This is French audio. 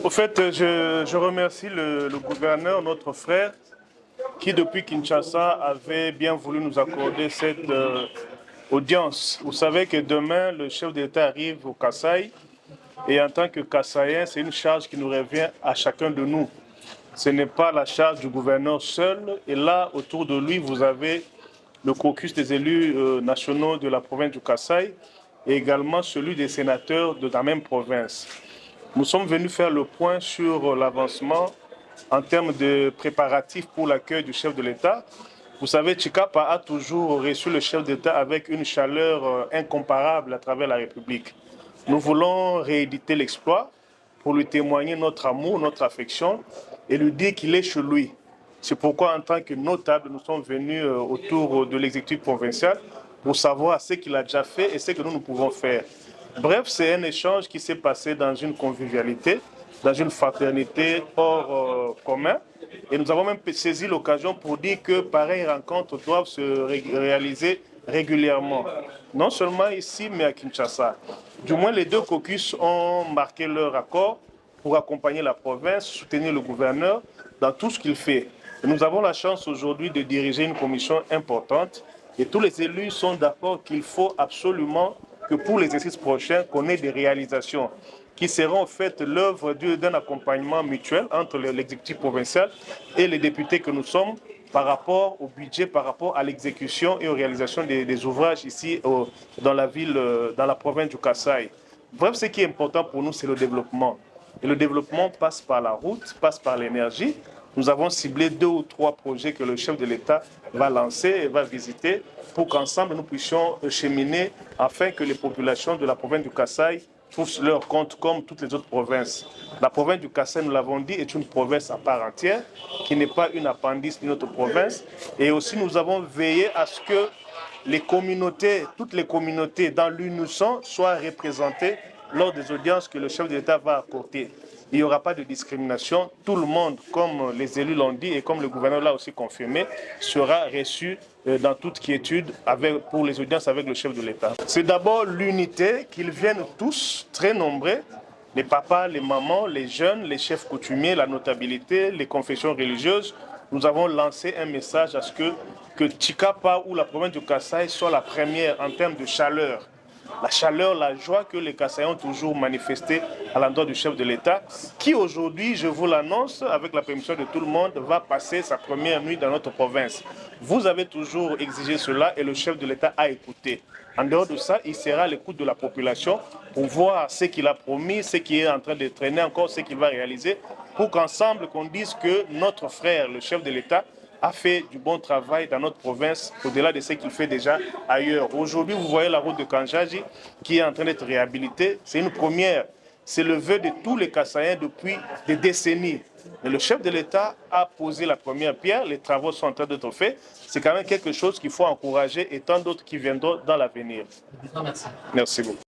Au fait, je remercie le gouverneur, notre frère, qui depuis Kinshasa avait bien voulu nous accorder cette audience. Vous savez que demain, le chef d'État arrive au Kasaï et en tant que Kassaïen, c'est une charge qui nous revient à chacun de nous. Ce n'est pas la charge du gouverneur seul. Et là, autour de lui, vous avez le caucus des élus nationaux de la province du Kasaï et également celui des sénateurs de la même province. Nous sommes venus faire le point sur l'avancement en termes de préparatifs pour l'accueil du chef de l'État. Vous savez, Tshikapa a toujours reçu le chef d'État avec une chaleur incomparable à travers la République. Nous voulons rééditer l'exploit pour lui témoigner notre amour, notre affection et lui dire qu'il est chez lui. C'est pourquoi, en tant que notable, nous sommes venus autour de l'exécutif provincial pour savoir ce qu'il a déjà fait et ce que nous pouvons faire. Bref, c'est un échange qui s'est passé dans une convivialité, dans une fraternité hors commun. Et nous avons même saisi l'occasion pour dire que pareilles rencontres doivent se réaliser régulièrement. Non seulement ici, mais à Kinshasa. Du moins, les deux caucus ont marqué leur accord pour accompagner la province, soutenir le gouverneur dans tout ce qu'il fait. Et nous avons la chance aujourd'hui de diriger une commission importante et tous les élus sont d'accord qu'il faut absolument que pour les exercices prochains, qu'on ait des réalisations qui seront en fait l'œuvre d'un accompagnement mutuel entre l'exécutif provincial et les députés que nous sommes par rapport au budget, par rapport à l'exécution et aux réalisations des ouvrages ici dans la ville, dans la province du Kasaï. Bref, ce qui est important pour nous, c'est le développement. Et le développement passe par la route, passe par l'énergie. Nous avons ciblé 2 ou 3 projets que le chef de l'État va lancer et va visiter pour qu'ensemble nous puissions cheminer afin que les populations de la province du Kasaï trouvent leur compte comme toutes les autres provinces. La province du Kasaï, nous l'avons dit, est une province à part entière, qui n'est pas une appendice d'une autre province. Et aussi nous avons veillé à ce que les communautés, toutes les communautés dans l'unisson soient représentées lors des audiences que le chef de l'État va accorder. Il n'y aura pas de discrimination. Tout le monde, comme les élus l'ont dit et comme le gouverneur l'a aussi confirmé, sera reçu dans toute quiétude pour les audiences avec le chef de l'État. C'est d'abord l'unité, qu'ils viennent tous, très nombreux, les papas, les mamans, les jeunes, les chefs coutumiers, la notabilité, les confessions religieuses. Nous avons lancé un message à ce que Tshikapa ou la province du Kasaï soit la première en termes de chaleur. La chaleur, la joie que les Kassaïens ont toujours manifesté à l'endroit du chef de l'État, qui aujourd'hui, je vous l'annonce, avec la permission de tout le monde, va passer sa première nuit dans notre province. Vous avez toujours exigé cela et le chef de l'État a écouté. En dehors de ça, il sera à l'écoute de la population pour voir ce qu'il a promis, ce qui est en train de traîner encore, ce qu'il va réaliser, pour qu'ensemble, qu'on dise que notre frère, le chef de l'État, a fait du bon travail dans notre province, au-delà de ce qu'il fait déjà ailleurs. Aujourd'hui, vous voyez la route de Kanjaji qui est en train d'être réhabilitée. C'est une première. C'est le vœu de tous les Kassaïens depuis des décennies. Mais le chef de l'État a posé la première pierre. Les travaux sont en train d'être faits. C'est quand même quelque chose qu'il faut encourager et tant d'autres qui viendront dans l'avenir. Merci. Merci beaucoup.